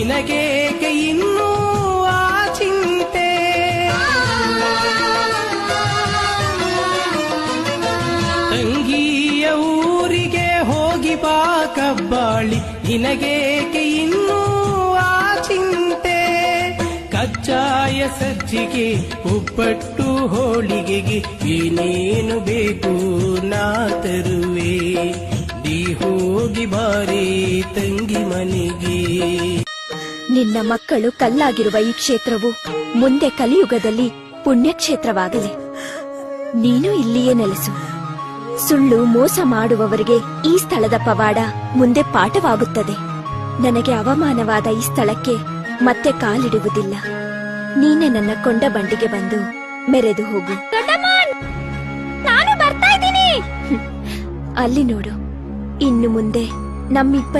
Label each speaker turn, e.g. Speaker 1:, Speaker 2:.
Speaker 1: ನಿನಗೇಕೆ ಇನ್ನೂ ಆ ಚಿಂತೆ. ತಂಗಿಯ ಊರಿಗೆ ಹೋಗಿ ಬಾ ಕಬ್ಬಾಳಿ, ನಿನಗೇಕೆ ಇನ್ನೂ ಆ ಚಿಂತೆ. ಕಜ್ಜಾಯ ಸಜ್ಜಿಗೆ ಉಪ್ಪಟ್ಟು ಹೋಳಿಗೆಗೆ ಏನೇನು ಬೇಕು ನಾ ತರುವೆ. ನೀ ಹೋಗಿ ಬಾರೇ ತಂಗಿ ಮನೆಗೆ.
Speaker 2: ನಿನ್ನ ಮಕ್ಕಳು ಕಲ್ಲಾಗಿರುವ ಈ ಕ್ಷೇತ್ರವು ಮುಂದೆ ಕಲಿಯುಗದಲ್ಲಿ ಪುಣ್ಯಕ್ಷೇತ್ರವಾಗಲಿ. ನೀನು ಇಲ್ಲಿಯೇ ನೆಲೆಸು. ಸುಳ್ಳು ಮೋಸ ಮಾಡುವವರಿಗೆ ಈ ಸ್ಥಳದ ಪವಾಡ ಮುಂದೆ ಪಾಠವಾಗುತ್ತದೆ. ನನಗೆ ಅವಮಾನವಾದ ಈ ಸ್ಥಳಕ್ಕೆ ಮತ್ತೆ ಕಾಲಿಡುವುದಿಲ್ಲ. ನೀನೆ ನನ್ನ ಕೊಂಡ ಬಂಡಿಗೆ ಬಂದು ಮೆರೆದು ಹೋಗು. ನಾನು ಬರ್ತಾ ಇದ್ದೀನಿ. ಅಲ್ಲಿ ನೋಡು, ಇನ್ನು ಮುಂದೆ ನಮ್ಮಿಬ್ಬರಿ